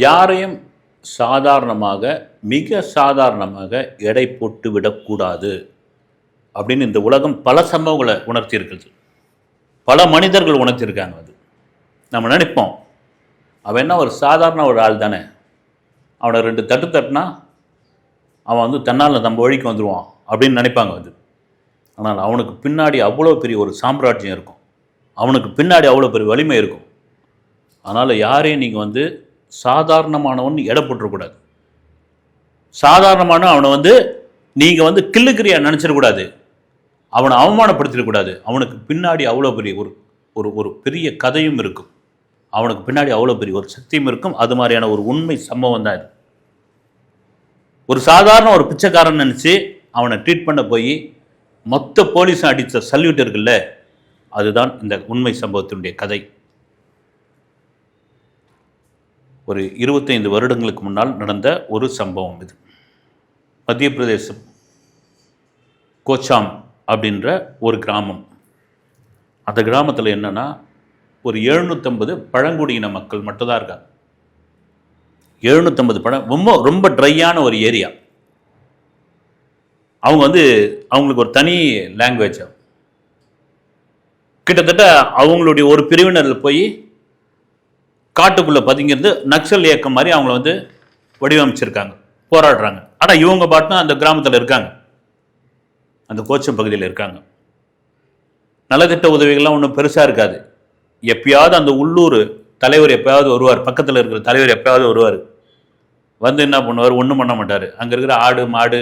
யாரையும் சாதாரணமாக, மிக சாதாரணமாக எடை போட்டு விடக்கூடாது அப்படின்னு இந்த உலகம் பல சம்பவங்களை உணர்த்தியிருக்குது. பல மனிதர்கள் உணர்த்தியிருக்காங்க. அது நம்ம நினைப்போம், அவன் என்ன ஒரு சாதாரண ஒரு ஆள் தானே, அவனை 2 தட்டு தட்டினா அவன் வந்து தன்னால் நம்ம வழிக்கு வந்துடுவான் அப்படின்னு நினைப்பாங்க. அது ஆனால் அவனுக்கு பின்னாடி அவ்வளோ பெரிய ஒரு சாம்ராஜ்யம் இருக்கும், அவனுக்கு பின்னாடி அவ்வளோ பெரிய வலிமை இருக்கும். அதனால் யாரையும் நீங்கள் வந்து சாதாரணமானவன் எடை போட்டுறக்கூடாது. சாதாரணமான அவனை வந்து நீங்கள் வந்து கிள்ளுக்கிறியா நினச்சிடக்கூடாது, அவனை அவமானப்படுத்திடக்கூடாது. அவனுக்கு பின்னாடி அவ்வளோ பெரிய ஒரு ஒரு ஒரு பெரிய கதையும் இருக்கும், அவனுக்கு பின்னாடி அவ்வளோ பெரிய ஒரு சக்தியும் இருக்கும். அது மாதிரியான ஒரு உண்மை சம்பவம் தான் இது. ஒரு சாதாரண ஒரு பிச்சைக்காரன் நினச்சி அவனை ட்ரீட் பண்ண போய் மொத்த போலீஸும் அடித்த சல்யூட் இருக்குல்ல, அதுதான் இந்த உண்மை சம்பவத்தினுடைய கதை. ஒரு 25 வருடங்களுக்கு முன்னால் நடந்த ஒரு சம்பவம் இது. மத்திய பிரதேசம் கோச்சாம் அப்படின்ற ஒரு கிராமம். அந்த கிராமத்தில் என்னென்னா ஒரு 750 பழங்குடியின மக்கள் மட்டும்தான் இருக்காங்க. 750 ரொம்ப ரொம்ப ட்ரையான ஒரு ஏரியா. அவங்க வந்து அவங்களுக்கு ஒரு தனி லாங்குவேஜ். கிட்டத்தட்ட அவங்களுடைய ஒரு பிரிவினரில் போய் காட்டுக்குள்ளே பதுங்கிறது நக்சல் இயக்கம் மாதிரி அவங்கள வந்து வடிவமைச்சிருக்காங்க, போராடுறாங்க. ஆனால் இவங்க பாட்டுனா அந்த கிராமத்தில் இருக்காங்க, அந்த கோச்சம் பகுதியில் இருக்காங்க. நலத்திட்ட உதவிகள்லாம் ஒன்றும் பெருசாக இருக்காது. எப்பயாவது அந்த உள்ளூர் தலைவர் எப்பயாவது வருவார், பக்கத்தில் இருக்கிற தலைவர் எப்பயாவது வருவார், வந்து என்ன பண்ணுவார், ஒன்றும் பண்ண மாட்டார். அங்கே இருக்கிற ஆடு மாடு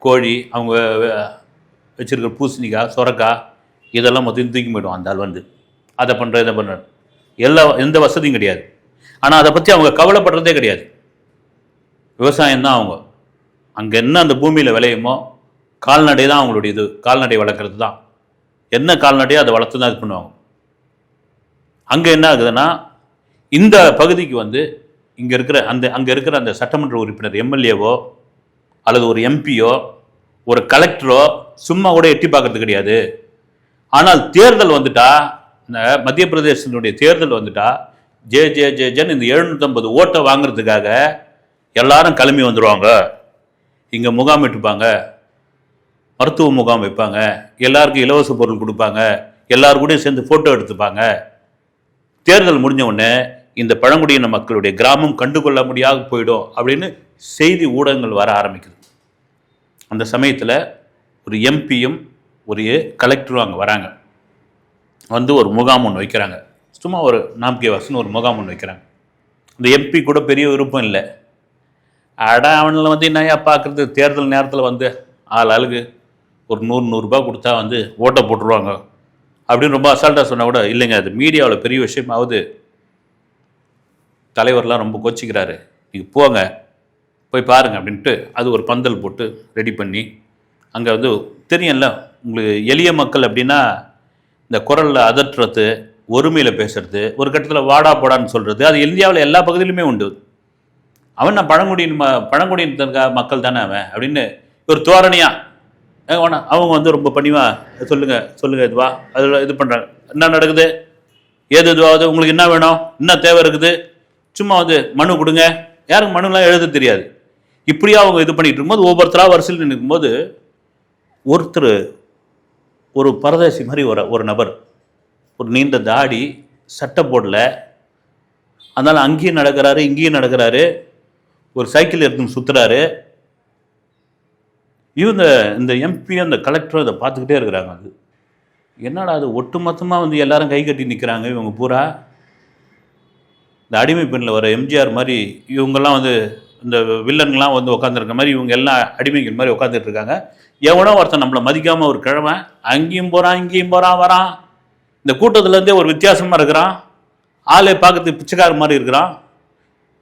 கோழி அவங்க வச்சுருக்கிற பூசணிக்காய் சொரக்காய் இதெல்லாம் மொத்தம் தூக்கி போய்டும் அந்த ஆள் வந்து. அதை பண்ணுற இதை பண்ணுற எந்த வசதியும் கிடையாது. ஆனால் அதை பற்றி அவங்க கவலைப்படுறதே கிடையாது. விவசாயம் தான் அவங்க. அங்கே என்ன அந்த பூமியில் விளையுமோ கால்நடை தான் அவங்களுடைய இது, கால்நடை வளர்க்குறது தான். என்ன கால்நடையோ அதை வளர்த்து தான் இது பண்ணுவாங்க. அங்கே என்ன ஆகுதுன்னா, இந்த பகுதிக்கு வந்து அங்கே இருக்கிற அந்த சட்டமன்ற உறுப்பினர் எம்எல்ஏவோ அல்லது ஒரு எம்பியோ ஒரு கலெக்டரோ சும்மா கூட எட்டி பார்க்கறது கிடையாது. ஆனால் தேர்தல் வந்துட்டா, இந்த மத்திய பிரதேசத்தினுடைய தேர்தல் வந்துட்டா ஜே ஜே ஜே ஜேன்னு இந்த 750 ஓட்டை வாங்குறதுக்காக எல்லாரும் கிளம்பி வந்துடுவாங்க. இங்கே முகாம் விட்டுப்பாங்க, மருத்துவ முகாம் வைப்பாங்க, எல்லாருக்கும் இலவச பொருள் கொடுப்பாங்க, எல்லாரும் கூட சேர்ந்து ஃபோட்டோ எடுத்துப்பாங்க. தேர்தல் முடிஞ்ச உடனே இந்த பழங்குடியின மக்களுடைய கிராமம் கண்டுகொள்ள முடியாது போயிடும் அப்படின்னு செய்தி ஊடகங்கள் வர ஆரம்பிக்குது. அந்த சமயத்தில் ஒரு எம்பியும் ஒரு கலெக்டரும் அங்கே வராங்க. வந்து ஒரு முகாம் ஒன்று வைக்கிறாங்க. சும்மா ஒரு நாம்கே வாசன் ஒரு முகாம் ஒன்று வைக்கிறாங்க. இந்த எம்பி கூட பெரிய விருப்பம் இல்லை. அவனில் வந்து என்னையா பார்க்குறது, தேர்தல் நேரத்தில் வந்து ஆளுக்கு ஒரு 100 ரூபாய் கொடுத்தா வந்து ஓட்டை போட்டுருவாங்க அப்படின்னு ரொம்ப அசால்ட்டாக சொன்னால் கூட, இல்லைங்க அது மீடியாவில் பெரிய விஷயமாவது, தலைவர்லாம் ரொம்ப கோச்சிக்கிறாரு, நீங்கள் போங்க போய் பாருங்கள் அப்படின்ட்டு அது ஒரு பந்தல் போட்டு ரெடி பண்ணி, அங்கே வந்து தெரியல உங்களுக்கு எளிய மக்கள் அப்படின்னா இந்த குரலில் அதட்டுறது, ஒருமையில் பேசுறது, ஒரு கட்டத்தில் வாடா போடான்னு சொல்கிறது, அது இந்தியாவில் எல்லா பகுதியிலுமே உண்டு. அவன் நான் பழங்குடியின மக்கள் தானே அவன் அப்படின்னு ஒரு தோரணையாக வேணாம். அவங்க வந்து ரொம்ப பணிவாக சொல்லுங்கள் இதுவா அதில் இது பண்ணுறாங்க. என்ன நடக்குது, ஏது இதுவாகுது, உங்களுக்கு என்ன வேணும், என்ன தேவை இருக்குது, சும்மா வந்து மனு கொடுங்க. யாருக்கு மனுலாம் எழுத தெரியாது. இப்படியா அவங்க இது பண்ணிகிட்டு இருக்கும்போது ஒவ்வொருத்தராக வரிசையில் நிற்கும்போது ஒருத்தர் ஒரு பரதேசி மாதிரி ஒரு நபர், ஒரு நீண்ட தாடி, சட்டை போடல, அதனால் அங்கேயும் நடக்கிறாரு இங்கேயும் நடக்கிறாரு, ஒரு சைக்கிள் எடுத்துன்னு சுற்றுறாரு. இந்த எம்பியும் அந்த கலெக்டரும் அதை பார்த்துக்கிட்டே இருக்கிறாங்க. அது என்னடா அது ஒட்டுமொத்தமாக வந்து எல்லாரும் கை கட்டி நிற்கிறாங்க. இவங்க பூரா இந்த அடிமை பெண்ணில் வர எம்ஜிஆர் மாதிரி இவங்கெல்லாம் வந்து இந்த வில்லன்லாம் வந்து உட்காந்துருக்க மாதிரி இவங்க எல்லாம் அடிமைகள் மாதிரி உட்காந்துட்டு இருக்காங்க. எவனோ ஒருத்தன் நம்மளை மதிக்காமல் ஒரு கிழமை அங்கேயும் போகிறான் இங்கேயும் போகிறான் வரான். இந்த கூட்டத்துலேருந்தே ஒரு வித்தியாசமாக இருக்கிறான், ஆளே பார்க்கறதுக்கு பிச்சைக்கார மாதிரி இருக்கிறான்.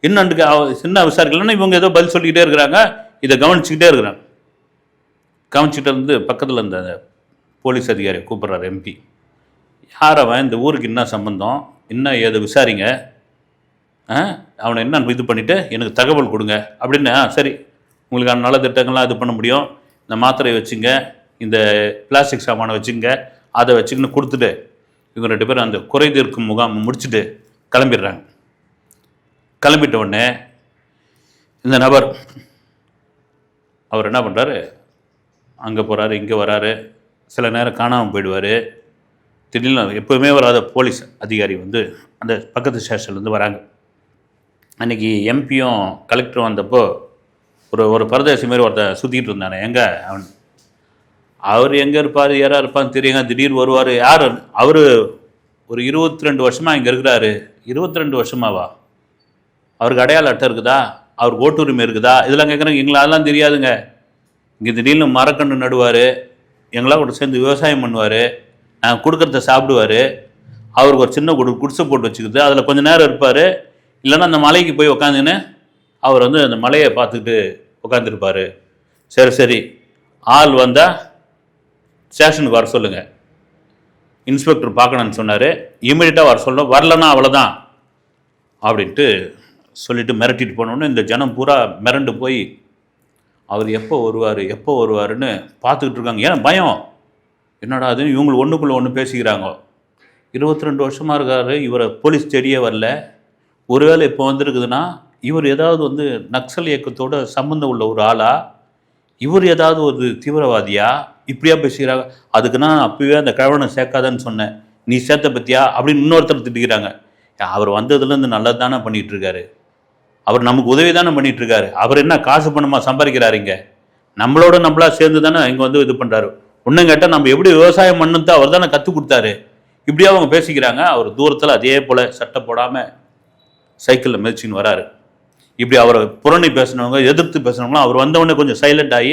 என்னன்ட்டு சின்ன விசாரிக்கலன்னா இவங்க ஏதோ பதில் சொல்லிக்கிட்டே இருக்கிறாங்க. இதை கவனிச்சுக்கிட்டே இருக்கிறாங்க. கவனிச்சுட்டு இருந்து பக்கத்தில் இந்த போலீஸ் அதிகாரியை கூப்பிட்றாரு எம்பி. யார் அவன், இந்த ஊருக்கு என்ன சம்பந்தம், என்ன ஏதோ விசாரிங்க, அவனை என்ன இது பண்ணிவிட்டு எனக்கு தகவல் கொடுங்க அப்படின்னு. சரி, உங்களுக்கான நலத்திட்டங்கள்லாம் இது பண்ண முடியும், இந்த மாத்திரையை வச்சுங்க, இந்த பிளாஸ்டிக் சாமானை வச்சுங்க, அதை வச்சுக்கின்னு கொடுத்துட்டு இவங்க 2 பேரும் அந்த குறை தீர்க்கும் முகாம் முடிச்சுட்டு கிளம்பிடுறாங்க. கிளம்பிட்ட உடனே இந்த நபர் அவர் என்ன பண்ணுறாரு, அங்கே போகிறாரு, இங்கே வராரு, சில நேரம் காணாமல் போயிடுவார். திடீர்னு எப்போவுமே வராத போலீஸ் அதிகாரி வந்து அந்த பக்கத்து ஸ்டேஷன்லேருந்து வராங்க. அன்றைக்கி எம்பியும் கலெக்டரும் வந்தப்போ ஒரு பரதேசி மாதிரி ஒருத்தர் சுற்றிக்கிட்டு இருந்தானே, எங்கே அவர் எங்கே இருப்பார், யாராக இருப்பான்னு தெரியுங்க. திடீர்னு வருவார். யார் அவர்? ஒரு 22 வருஷமாக இங்கே இருக்கிறாரு. 22 வருஷமாவா? அவருக்கு அடையாள அட்டை இருக்குதா? அவருக்கு ஓட்டுரிமை இருக்குதா? இதெல்லாம் கேட்குறாங்க. எங்களை அதெல்லாம் தெரியாதுங்க. இங்கே திடீர்னு மரக்கன்று நடுவார், எங்களாம் கூட சேர்ந்து விவசாயம் பண்ணுவார், நாங்கள் கொடுக்குறத சாப்பிடுவார். அவருக்கு ஒரு சின்ன குடிசை போட்டு வச்சுக்குது, அதில் கொஞ்சம் நேரம் இருப்பார். இல்லைன்னா அந்த மலைக்கு போய் உக்காந்துன்னு அவர் வந்து அந்த மலையை பார்த்துக்கிட்டு உட்காந்துருப்பார். சரி ஆள் வந்தால் ஸ்டேஷனுக்கு வர சொல்லுங்கள், இன்ஸ்பெக்டர் பார்க்கணுன்னு சொன்னார், இமீடியட்டாக வர சொல்லணும், வரலன்னா அவ்வளோதான் அப்படின்ட்டு சொல்லிவிட்டு மிரட்டிட்டு போனோன்னு இந்த ஜனம் பூரா மிரண்டு போய் அவர் எப்போ வருவாருன்னு பார்த்துக்கிட்டு இருக்காங்க. ஏன்னா பயம், என்னடா அது இவங்க ஒன்றுக்குள்ளே ஒன்று பேசிக்கிறாங்க. 22 வருஷமாக இருக்காரு, இவரை போலீஸ் தேடியே வரல. ஒருவேளை இப்போ வந்திருக்குதுன்னா இவர் ஏதாவது வந்து நக்சல் இயக்கத்தோட சம்மந்தம் உள்ள ஒரு ஆளா, இவர் ஏதாவது ஒரு தீவிரவாதியா, இப்படியா பேசுகிறாங்க. அதுக்கு நான் அப்போவே அந்த கழவனை சேர்க்காதன்னு சொன்னேன், நீ சேர்த்த பற்றியா அப்படின்னு இன்னொருத்தர் திட்டுக்கிறாங்க. அவர் வந்ததுலேருந்து நல்லது தானே பண்ணிகிட்ருக்காரு, அவர் நமக்கு உதவி தானே பண்ணிகிட்ருக்காரு. அவர் என்ன காசு பணமாக சம்பாதிக்கிறாருங்க, நம்மளா சேர்ந்து தானே இங்கே வந்து இது பண்ணுறாரு. ஒன்றும் கேட்டால் நம்ம எப்படி விவசாயம் பண்ணுன்னு அவர் தானே கற்றுக் கொடுத்தாரு. இப்படியா அவங்க பேசிக்கிறாங்க. அவர் தூரத்தில் அதே போல் சட்டை போடாமல் சைக்கிளில் மிதிச்சின்னு வராரு. இப்படி அவரை புறணி பேசினவங்க, எதிர்த்து பேசினவங்களும் அவர் வந்தவொடனே கொஞ்சம் சைலண்ட் ஆகி,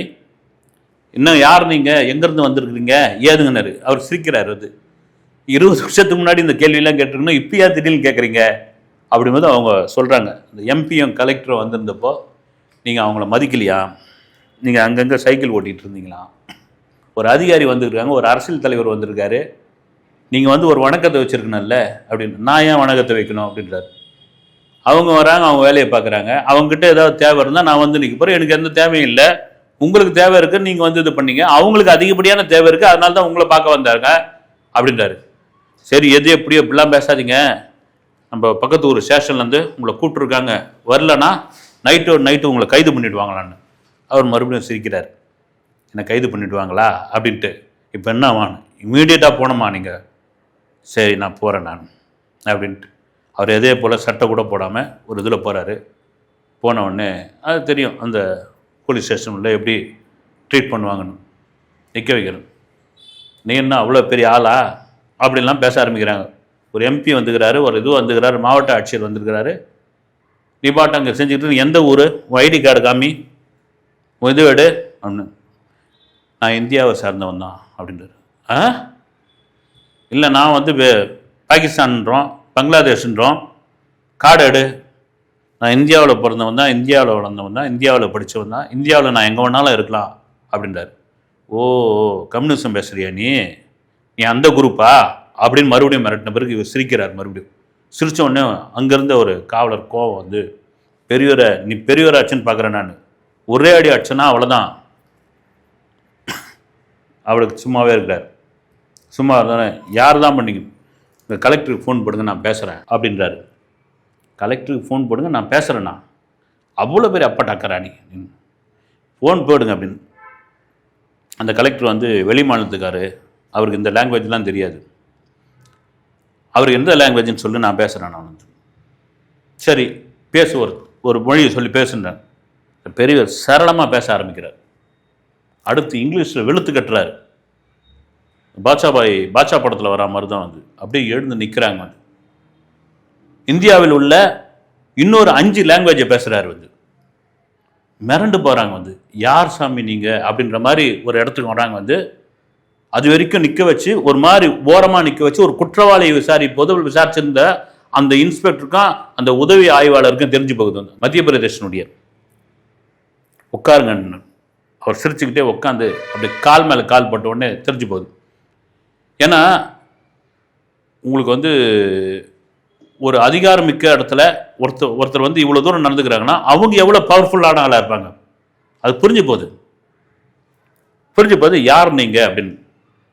இன்னும் யார் நீங்கள், எங்கேருந்து வந்திருக்கிறீங்க, ஏதுங்கன்னாரு. அவர் சிரிக்கிறார். அது 20 வருஷத்துக்கு முன்னாடி இந்த கேள்வியெல்லாம் கேட்டிருக்கணும், இப்போயா திடீர்னு கேட்குறீங்க அப்படிங்கும்போது அவங்க சொல்கிறாங்க, இந்த எம்பியும் கலெக்டரும் வந்திருந்தப்போ நீங்கள் அவங்கள மதிக்கலையா, நீங்கள் அங்கங்கே சைக்கிள் ஓட்டிகிட்டு இருந்தீங்களா, ஒரு அதிகாரி வந்திருக்காங்க, ஒரு அரசியல் தலைவர் வந்திருக்காரு, நீங்கள் வந்து ஒரு வணக்கத்தை வச்சுருக்கணும்ல அப்படின்னு. நான் ஏன் வணக்கத்தை வைக்கணும் அப்படின்றாரு. அவங்க வராங்க, அவங்க வேலையை பார்க்குறாங்க, அவங்ககிட்ட ஏதாவது தேவை இருந்தால் நான் வந்து நிற்க போகிறேன், எனக்கு எந்த தேவையும் இல்லை, உங்களுக்கு தேவை இருக்குன்னு நீங்கள் வந்து இது பண்ணீங்க, அவங்களுக்கு அதிகப்படியான தேவை இருக்குது, அதனால தான் உங்களை பார்க்க வந்தாங்க அப்படின்றாரு. சரி எது எப்படியோ இப்படிலாம் பேசாதீங்க, நம்ம பக்கத்து ஒரு ஸ்டேஷன்லேருந்து உங்களை கூப்பிட்ருக்காங்க, வரலன்னா நைட்டு உங்களை கைது பண்ணிவிடுவாங்களான்னு. அவர் மறுபடியும் சிரிக்கிறார். என்னை கைது பண்ணிவிடுவாங்களா அப்படின்ட்டு. இப்போ என்ன ஆவான், இமீடியட்டாக போனோமா நீங்கள்? சரி நான் போகிறேன் நான் அப்படின்ட்டு அவர் எதே போல் சட்டை கூட போடாமல் ஒரு இதில் போகிறாரு. போன உடனே அது தெரியும் அந்த போலீஸ் ஸ்டேஷனில் எப்படி ட்ரீட் பண்ணுவாங்கன்னு. நிற்க வைக்கணும். நீ என்ன அவ்வளோ பெரிய ஆளா அப்படின்லாம் பேச ஆரம்பிக்கிறாங்க. ஒரு எம்பி வந்துக்கிறாரு, ஒரு இது வந்துக்கிறாரு, மாவட்ட ஆட்சியர் வந்திருக்கிறாரு. நீ பாட்டு அங்கே செஞ்சுக்கிட்டு எந்த ஊர், ஐடி கார்டு காமி, இது எடு அப்படின்னு. நான் இந்தியாவை சார்ந்தவன் தான் அப்படின்றாரு. இல்லை நான் வந்து பாகிஸ்தான்றோம், பங்களாதேஷ்ன்றோம், கார்டு எடு. நான் இந்தியாவில் பிறந்தவன் தான், இந்தியாவில் வளர்ந்தவன் தான், இந்தியாவில் படித்தவன் தான், இந்தியாவில் நான் எங்கே வேணாலும் இருக்கலாம் அப்படின்றாரு. ஓ கம்யூனிசம் பேசுகிறியா நீ அந்த குரூப்பா அப்படின்னு மறுபடியும் மிரட்டின பிறகு இவர் சிரிக்கிறார். மறுபடியும் சிரித்த உடனே அங்கேருந்த ஒரு காவலர் கோவம் வந்து, பெரியவரை நீ பெரியவராச்சுன்னு பார்க்குறேன் நான், ஒரே அடி அடிச்சனா அவ்வளோதான். அவளுக்கு சும்மாவே இருக்கிறார். சும்மா தானே, யார் தான் பண்ணிங்க, இந்த கலெக்டருக்கு ஃபோன் போடுங்க நான் பேசுகிறேன் அப்படின்றாரு. கலெக்டருக்கு ஃபோன் போடுங்க நான் பேசுகிறேண்ணா, அவ்வளோ பேர் அப்பா டாக்கரா நீ, ஃபோன் போடுங்க அப்படின்னு. அந்த கலெக்டர் வந்து வெளி மாநிலத்துக்காரு, அவருக்கு இந்த லாங்குவேஜ்லாம் தெரியாது. அவருக்கு எந்த லாங்குவேஜ்னு சொல்லி நான் பேசுகிறேன் நான் வந்து. சரி பேசு, ஒரு மொழியை சொல்லி பேசுன்றேன். பெரியவர் சரளமாக பேச ஆரம்பிக்கிறார். அடுத்து இங்கிலீஷில் வெளுத்து கட்டுறாரு. பாட்சா படத்தில் வரா மாதிரி தான் வந்து அப்படியே எழுந்து நிற்கிறாங்க. வந்து இந்தியாவில் உள்ள இன்னொரு 5 லாங்குவேஜை பேசுகிறாரு. வந்து மிரண்டு போகிறாங்க. வந்து யார் சாமி நீங்கள் அப்படின்ற மாதிரி ஒரு இடத்துக்கு வராங்க. வந்து அது வரைக்கும் நிற்க வச்சு, ஒரு மாதிரி ஓரமாக நிற்க வச்சு, ஒரு குற்றவாளியை விசாரிப்போது விசாரிச்சிருந்த அந்த இன்ஸ்பெக்டருக்கும் அந்த உதவி ஆய்வாளருக்கும் தெரிஞ்சு போகுது. வந்து மத்திய பிரதேசனுடைய உட்காருங்க, அவர் சிரிச்சுக்கிட்டே உட்காந்து அப்படி கால் மேலே கால் போட்ட உடனே தெரிஞ்சு போகுது. ஏன்னா உங்களுக்கு வந்து ஒரு அதிகாரமிக்க இடத்துல ஒருத்தர் வந்து இவ்வளோ தூரம் நடந்துக்கிறாங்கன்னா அவங்க எவ்வளோ பவர்ஃபுல்லான ஆளாக இருப்பாங்க, அது புரிஞ்சு போகுது. யார் நீங்கள் அப்படின்னு,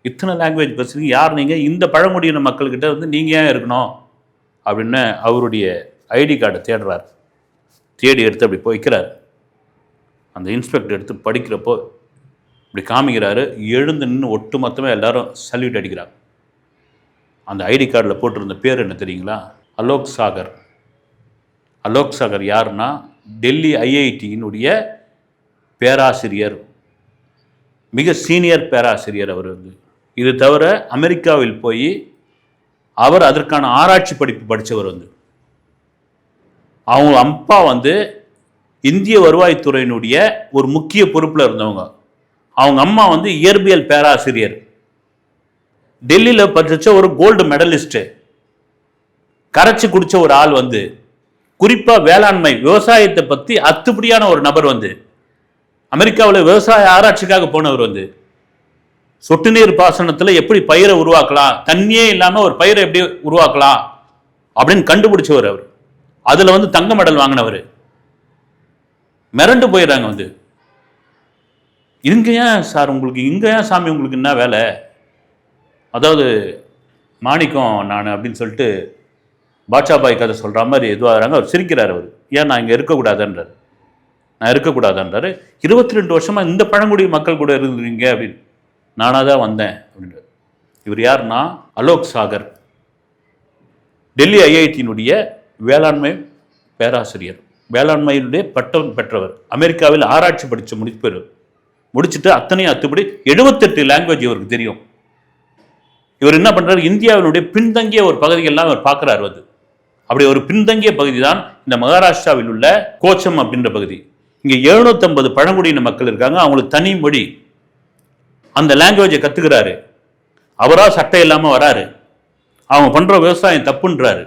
இத்தனை லாங்குவேஜ் பேசுறீங்க, யார் நீங்கள், இந்த பழங்குடியின மக்கள்கிட்ட வந்து நீங்கள் ஏன் இருக்கணும் அப்படின்னு அவருடைய ஐடி கார்டை தேடுறார். தேடி எடுத்து அப்படி வைக்கிறார். அந்த இன்ஸ்பெக்டர் எடுத்து படிக்கிறப்போ இப்படி காமிக்கிறாரு. எழுந்து நின்று ஒட்டு மொத்தமாக எல்லாரும் சல்யூட் அடிக்கிறாங்க. அந்த ஐடி கார்டில் போட்டிருந்த பேர் என்ன தெரியுங்களா? அலோக் சாகர். அலோக் சாகர் யாருன்னா டெல்லி ஐஐடியினுடைய பேராசிரியர், மிக சீனியர் பேராசிரியர் அவர் வந்து. இது தவிர அமெரிக்காவில் போய் அவர் அதற்கான ஆராய்ச்சி படிப்பு படித்தவர் வந்து. அவங்க அப்பா வந்து இந்திய வருவாய்த்துறையினுடைய ஒரு முக்கிய பொறுப்பில் இருந்தவங்க. அவங்க அம்மா வந்து இயற்பியல் பேராசிரியர். டெல்லியில் படிச்ச ஒரு கோல்டு மெடலிஸ்ட்டு, கரைச்சி குடிச்ச ஒரு ஆள் வந்து, குறிப்பாக வேளாண்மை விவசாயத்தை பற்றி அத்துப்படியான ஒரு நபர் வந்து, அமெரிக்காவில் விவசாய ஆராய்ச்சிக்காக போனவர் வந்து, சொட்டு நீர் பாசனத்தில் எப்படி பயிரை உருவாக்கலாம், தண்ணியே இல்லாமல் ஒரு பயிரை எப்படி உருவாக்கலாம் அப்படின்னு கண்டுபிடிச்சவர் அவர். அதில் வந்து தங்க மெடல் வாங்கினவர். மிரண்டு போயிடுறாங்க வந்து, இங்கே ஏன் சார் உங்களுக்கு, இங்கே ஏன் சாமி உங்களுக்கு என்ன வேலை, அதாவது மாணிக்கம் நான் அப்படின்னு சொல்லிட்டு பாட்ஷாபாய் கதை சொல்கிற மாதிரி எதுவாகிறாங்க. அவர் சிரிக்கிறார். அவர் ஏன் நான் இங்கே இருக்கக்கூடாதுன்றார். நான் இருக்கக்கூடாதுன்றாரு. 22 வருஷமாக இந்த பழங்குடி மக்கள் கூட இருந்துருவீங்க அப்படின்னு. நானாக தான் வந்தேன் அப்படின்றார். இவர் யாருன்னா அலோக் சாகர், டெல்லி ஐஐடியினுடைய வேளாண்மை பேராசிரியர், வேளாண்மையினுடைய பட்டம் பெற்றவர், அமெரிக்காவில் ஆராய்ச்சி படித்து முடிச்சுட்டு அத்தனையும் அத்துப்படி 78 லாங்குவேஜ் இவருக்கு தெரியும். இவர் என்ன பண்ணுறாரு, இந்தியாவினுடைய பின்தங்கிய ஒரு பகுதிகள்லாம் அவர் பார்க்குறாரு வந்து. அப்படி ஒரு பின்தங்கிய பகுதி தான் இந்த மகாராஷ்டிராவில் உள்ள கோச்சம் அப்படின்ற பகுதி. இங்கே 750 பழங்குடியின மக்கள் இருக்காங்க. அவங்களுக்கு தனி மொழி, அந்த லாங்குவேஜை கற்றுக்கிறாரு. அவராக சட்டை இல்லாமல் வராரு. அவங்க பண்ணுற விவசாயம் தப்புன்றாரு.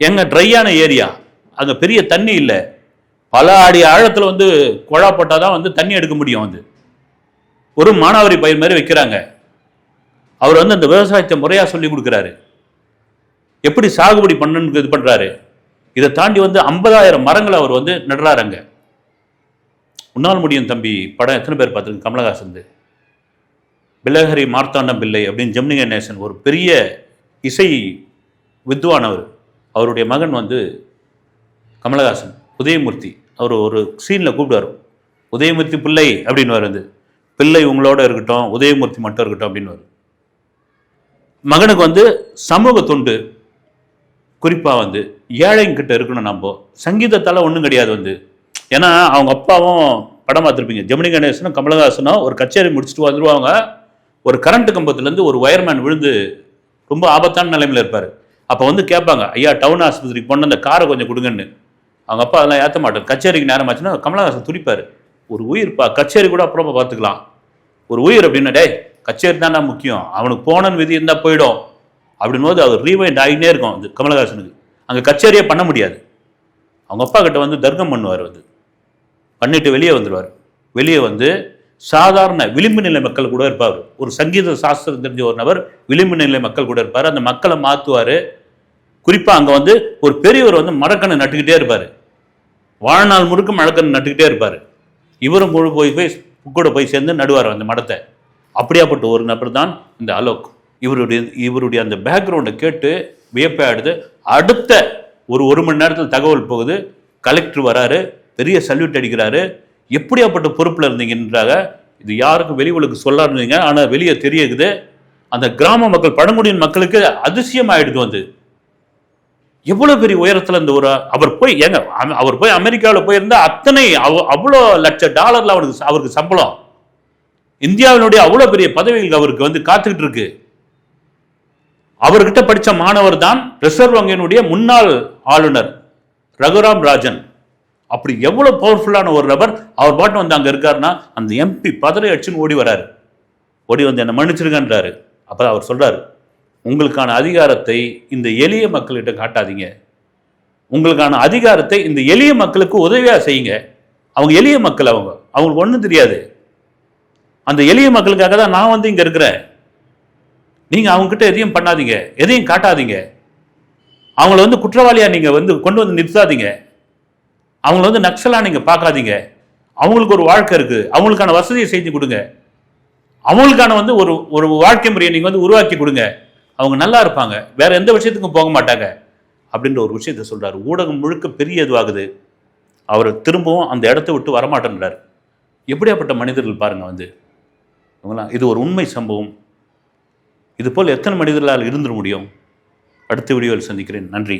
எங்க ட்ரையான ஏரியா, அங்கே பெரிய தண்ணி இல்லை, பல அடி ஆழத்தில் வந்து குழா போட்டால் தான் வந்து தண்ணி எடுக்க முடியும். வந்து ஒரு மானாவாரி பயிர் மாதிரி வைக்கிறாங்க. அவர் வந்து அந்த விவசாயத்தை முறையாக சொல்லி கொடுக்குறாரு, எப்படி சாகுபடி பண்ணணுன்னு இது பண்ணுறாரு. இதை தாண்டி வந்து 50,000 மரங்களை அவர் வந்து நடுறாருங்க. உன்னால் முடியும் தம்பி படம் எத்தனை பேர் பார்த்துருக்கு? கமலஹாசன் பில்லஹரி மார்த்தாண்டம் பிள்ளை அப்படின்னு ஜெமினி கணேசன் ஒரு பெரிய இசை வித்வானவர். அவருடைய மகன் வந்து கமலஹாசன், உதயமூர்த்தி. அவர் ஒரு சீனில் கூப்பிடுவார், உதயமூர்த்தி பிள்ளை அப்படின்னு வந்து, பிள்ளை உங்களோட இருக்கட்டும், உதயமூர்த்தி மட்டும் இருக்கட்டும் அப்படின்னு. மகனுக்கு வந்து சமூக தொண்டு, குறிப்பாக வந்து ஏழைங்கிட்ட இருக்கணும். நம்ம சங்கீதத்தால் ஒன்றும் கிடையாது வந்து. ஏன்னா அவங்க அப்பாவும் படம் பார்த்துருப்பீங்க, ஜெமினி கணேசனும் கமலஹாசனும் ஒரு கச்சேரி முடிச்சுட்டு வந்துடுவாங்க. ஒரு கரண்ட் கம்பத்துலேருந்து ஒரு ஒயர்மேன் விழுந்து ரொம்ப ஆபத்தான நிலைமையில் இருப்பார். அப்போ வந்து கேட்பாங்க, ஐயா டவுன் ஆஸ்பத்திரிக்கு போன அந்த காரை கொஞ்சம் கொடுங்கன்னு. அவங்க அப்பா அதெல்லாம் ஏற்ற மாட்டார். கச்சேரிக்கு நேரம் ஆச்சுன்னா கமலஹாசன் துடிப்பார், ஒரு உயிர்ப்பா, கச்சேரி கூட அப்புறமா பார்த்துக்கலாம், ஒரு உயிர் அப்படின்னா, டே கச்சேரி தானே முக்கியம், அவனுக்கு போனன்னு விதி இருந்தால் போயிடும் அப்படின் போது அவர் ரீவைண்ட் ஆகினே இருக்கும். அது கமலஹாசனுக்கு அங்கே கச்சேரியே பண்ண முடியாது. அவங்க அப்பா கிட்ட வந்து தர்க்கம் பண்ணுவார், வந்து பண்ணிட்டு வெளியே வந்துடுவார். வெளியே வந்து சாதாரண விளிம்பு நிலை மக்கள் கூட இருப்பார். ஒரு சங்கீத சாஸ்திரம் தெரிஞ்ச ஒரு நபர் விளிம்பு நிலை மக்கள் கூட இருப்பார். அந்த மக்களை மாற்றுவார். குறிப்பாக அங்கே வந்து ஒரு பெரியவர் வந்து மரக்கண்ணை நட்டுக்கிட்டே இருப்பார். வாழ்நாள் முழுக்க மரக்கண்ணை நட்டுக்கிட்டே இருப்பார். இவரும் போய் கூட போய் சேர்ந்து நடுவார் அந்த மடத்தை. அப்படியாப்பட்ட ஒரு நபர் தான் இந்த அலோக். இவருடைய அந்த பேக்ரவுண்டை கேட்டு வியப்பாயிடுது. அடுத்த ஒரு மணி நேரத்தில் தகவல் போகுது, கலெக்டர் வராரு, பெரிய சல்யூட் அடிக்கிறாரு. எப்படியாப்பட்ட பொறுப்பில் இருந்தீங்கன்றாங்க. இது யாருக்கும் வெளி உலகு சொல்லாருந்தீங்க, ஆனால் வெளியே தெரியுது. அந்த கிராம மக்கள், பழங்குடியின் மக்களுக்கு அதிசயம் ஆயிடுது. வந்து எவ்வளோ பெரிய உயரத்தில் இந்த ஒரு அவர் போய் அமெரிக்காவில் போயிருந்தா அத்தனை அவ்வளோ $1,00,000 அவருக்கு சம்பளம். இந்தியாவினுடைய அவ்வளோ பெரிய பதவிகள் அவருக்கு வந்து காத்துக்கிட்டு இருக்கு. அவர்கிட்ட படித்த மாணவர் தான் ரிசர்வ் வங்கியினுடைய முன்னாள் ஆளுநர் ரகுராம் ராஜன். அப்படி எவ்வளோ பவர்ஃபுல்லான ஒரு நபர். அவர் பாட்டு வந்து அங்கே இருக்காருன்னா அந்த எம்பி பதவி அடிச்சுன்னு ஓடி வராரு. ஓடி வந்து என்னை மன்னிச்சிருக்கன்றாரு. அப்போ அவர் சொல்கிறாரு, உங்களுக்கான அதிகாரத்தை இந்த எளிய மக்கள்கிட்ட காட்டாதீங்க, உங்களுக்கான அதிகாரத்தை இந்த எளிய மக்களுக்கு உதவியாக செய்யுங்க. அவங்க எளிய மக்கள், அவங்களுக்கு ஒன்றும் தெரியாது. அந்த எளிய மக்களுக்காக தான் நான் வந்து இங்கே இருக்கிறேன். நீங்கள் அவங்ககிட்ட எதையும் பண்ணாதீங்க, எதையும் காட்டாதீங்க. அவங்கள வந்து குற்றவாளியாக நீங்கள் வந்து கொண்டு வந்து நிறுத்தாதீங்க. அவங்கள வந்து நக்சலாக நீங்கள் பார்க்காதீங்க. அவங்களுக்கு ஒரு வாழ்க்கை இருக்குது, அவங்களுக்கான வசதியை செஞ்சு கொடுங்க. அவங்களுக்கான வந்து ஒரு வாழ்க்கை முறையை நீங்கள் வந்து உருவாக்கி கொடுங்க. அவங்க நல்லா இருப்பாங்க, வேற எந்த விஷயத்துக்கும் போக மாட்டாங்க அப்படின்ற ஒரு விஷயத்த சொல்றாரு. ஊடகம் முழுக்க பெரிய இதுவாகுது. அவர் திரும்பவும் அந்த இடத்த விட்டு வரமாட்டேன்றார். எப்படியாப்பட்ட மனிதர்கள் பாருங்கள் வந்து இவங்களாம். இது ஒரு உண்மை சம்பவம். இது போல் எத்தனை மனிதர்களால் இருந்துட முடியும்? அடுத்த வீடியோவில் சந்திக்கிறேன். நன்றி.